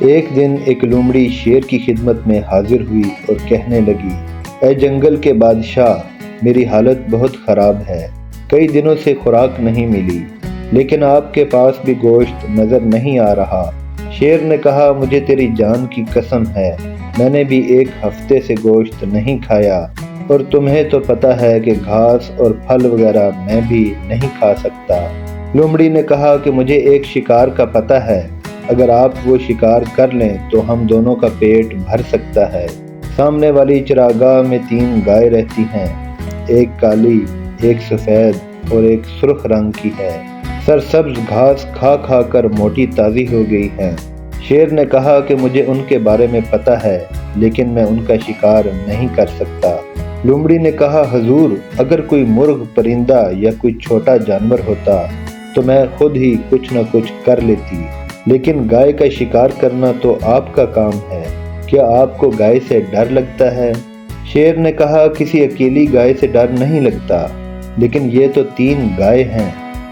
ایک دن ایک لومڑی شیر کی خدمت میں حاضر ہوئی اور کہنے لگی، اے جنگل کے بادشاہ، میری حالت بہت خراب ہے، کئی دنوں سے خوراک نہیں ملی، لیکن آپ کے پاس بھی گوشت نظر نہیں آ رہا۔ شیر نے کہا، مجھے تیری جان کی قسم ہے، میں نے بھی ایک ہفتے سے گوشت نہیں کھایا، اور تمہیں تو پتہ ہے کہ گھاس اور پھل وغیرہ میں بھی نہیں کھا سکتا۔ لومڑی نے کہا کہ مجھے ایک شکار کا پتہ ہے، اگر آپ وہ شکار کر لیں تو ہم دونوں کا پیٹ بھر سکتا ہے۔ سامنے والی چراگاہ میں 3 گائے رہتی ہیں، ایک کالی، ایک سفید اور ایک سرخ رنگ کی ہے، سرسبز گھاس کھا کھا کر موٹی تازی ہو گئی ہیں۔ شیر نے کہا کہ مجھے ان کے بارے میں پتہ ہے، لیکن میں ان کا شکار نہیں کر سکتا۔ لومڑی نے کہا، حضور، اگر کوئی مرغ، پرندہ یا کوئی چھوٹا جانور ہوتا تو میں خود ہی کچھ نہ کچھ کر لیتی، لیکن گائے کا شکار کرنا تو آپ کا کام ہے، کیا آپ کو گائے سے ڈر لگتا ہے؟ شیر نے کہا، کسی اکیلی گائے سے ڈر نہیں لگتا، لیکن یہ تو 3 گائے ہیں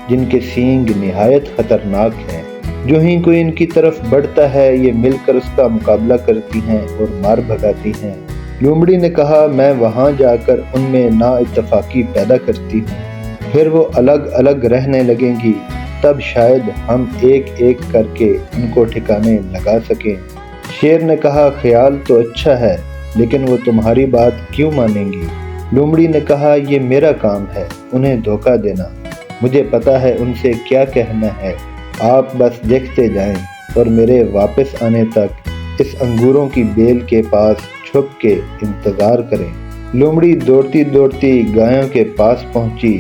جن کے سینگ نہایت خطرناک ہیں، جو ہی کوئی ان کی طرف بڑھتا ہے یہ مل کر اس کا مقابلہ کرتی ہیں اور مار بھگاتی ہیں۔ لومڑی نے کہا، میں وہاں جا کر ان میں نا اتفاقی پیدا کرتی ہوں، پھر وہ الگ الگ رہنے لگیں گی، تب شاید ہم ایک ایک کر کے ان کو ٹھکانے لگا سکیں۔ شیر نے کہا، خیال تو اچھا ہے، لیکن وہ تمہاری بات کیوں مانیں گی؟ لومڑی نے کہا، یہ میرا کام ہے انہیں دھوکہ دینا، مجھے پتہ ہے ان سے کیا کہنا ہے، آپ بس دیکھتے جائیں اور میرے واپس آنے تک اس انگوروں کی بیل کے پاس چھپ کے انتظار کریں۔ لومڑی دوڑتی دوڑتی گایوں کے پاس پہنچی۔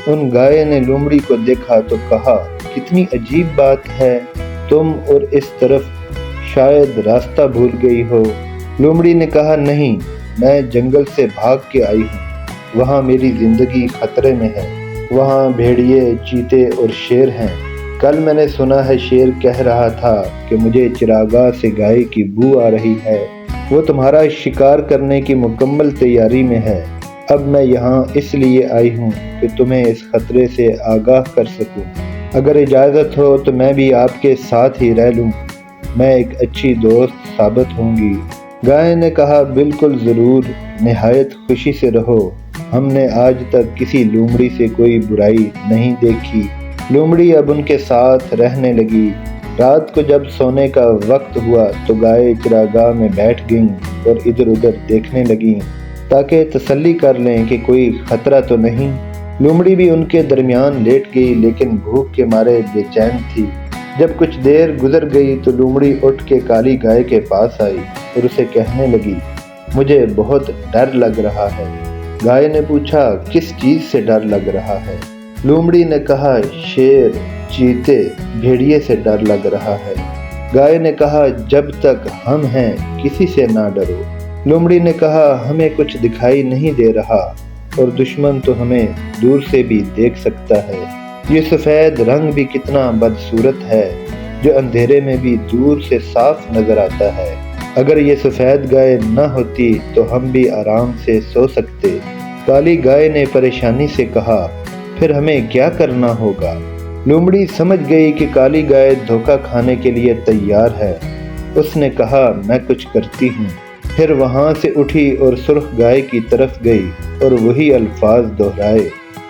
ان گائے نے لومڑی کو دیکھا تو کہا، کتنی عجیب بات ہے، تم اور اس طرف شاید راستہ بھول گئی ہو۔ لومڑی نے کہا، نہیں، میں جنگل سے بھاگ کے آئی ہوں، وہاں میری زندگی خطرے میں ہے، وہاں بھیڑیے، چیتے اور شیر ہیں۔ کل میں نے سنا ہے شیر کہہ رہا تھا کہ مجھے چراگاہ سے گائے کی بو آ رہی ہے، وہ تمہارا شکار کرنے کی مکمل تیاری میں ہے۔ اب میں یہاں اس لیے آئی ہوں کہ تمہیں اس خطرے سے آگاہ کر سکوں، اگر اجازت ہو تو میں بھی آپ کے ساتھ ہی رہ لوں، میں ایک اچھی دوست ثابت ہوں گی۔ گائے نے کہا، بالکل ضرور، نہایت خوشی سے رہو، ہم نے آج تک کسی لومڑی سے کوئی برائی نہیں دیکھی۔ لومڑی اب ان کے ساتھ رہنے لگی۔ رات کو جب سونے کا وقت ہوا تو گائے چراگاہ میں بیٹھ گئیں اور ادھر ادھر دیکھنے لگیں تاکہ تسلی کر لیں کہ کوئی خطرہ تو نہیں۔ لومڑی بھی ان کے درمیان لیٹ گئی، لیکن بھوک کے مارے بے چین تھی۔ جب کچھ دیر گزر گئی تو لومڑی اٹھ کے کالی گائے کے پاس آئی اور اسے کہنے لگی، مجھے بہت ڈر لگ رہا ہے۔ گائے نے پوچھا، کس چیز سے ڈر لگ رہا ہے؟ لومڑی نے کہا، شیر، چیتے، بھیڑیے سے ڈر لگ رہا ہے۔ گائے نے کہا، جب تک ہم ہیں کسی سے نہ ڈرو۔ لومڑی نے کہا، ہمیں کچھ دکھائی نہیں دے رہا اور دشمن تو ہمیں دور سے بھی دیکھ سکتا ہے، یہ سفید رنگ بھی کتنا بدصورت ہے جو اندھیرے میں بھی دور سے صاف نظر آتا ہے، اگر یہ سفید گائے نہ ہوتی تو ہم بھی آرام سے سو سکتے۔ کالی گائے نے پریشانی سے کہا، پھر ہمیں کیا کرنا ہوگا؟ لومڑی سمجھ گئی کہ کالی گائے دھوکہ کھانے کے لیے تیار ہے۔ اس نے کہا، میں کچھ کرتی ہوں۔ پھر وہاں سے اٹھی اور سرخ گائے کی طرف گئی اور وہی الفاظ دہرائے۔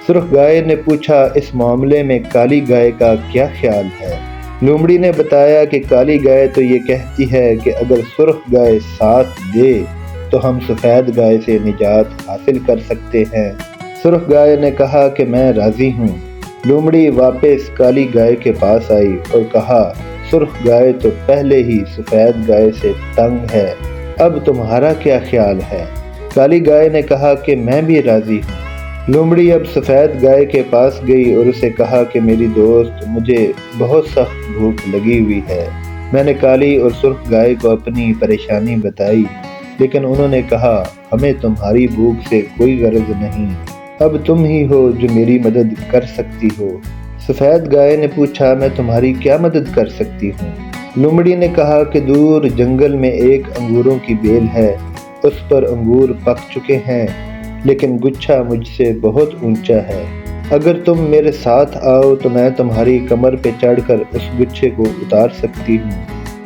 سرخ گائے نے پوچھا، اس معاملے میں کالی گائے کا کیا خیال ہے؟ لومڑی نے بتایا کہ کالی گائے تو یہ کہتی ہے کہ اگر سرخ گائے ساتھ دے تو ہم سفید گائے سے نجات حاصل کر سکتے ہیں۔ سرخ گائے نے کہا کہ میں راضی ہوں۔ لومڑی واپس کالی گائے کے پاس آئی اور کہا، سرخ گائے تو پہلے ہی سفید گائے سے تنگ ہے، اب تمہارا کیا خیال ہے؟ کالی گائے نے کہا کہ میں بھی راضی ہوں۔ لومڑی اب سفید گائے کے پاس گئی اور اسے کہا کہ میری دوست، مجھے بہت سخت بھوک لگی ہوئی ہے۔ میں نے کالی اور سرخ گائے کو اپنی پریشانی بتائی، لیکن انہوں نے کہا، ہمیں تمہاری بھوک سے کوئی غرض نہیں، اب تم ہی ہو جو میری مدد کر سکتی ہو۔ سفید گائے نے پوچھا، میں تمہاری کیا مدد کر سکتی ہوں؟ لومڑی نے کہا کہ دور جنگل میں ایک انگوروں کی بیل ہے، اس پر انگور پک چکے ہیں، لیکن گچھا مجھ سے بہت اونچا ہے، اگر تم میرے ساتھ آؤ تو میں تمہاری کمر پہ چڑھ کر اس گچھے کو اتار سکتی ہوں۔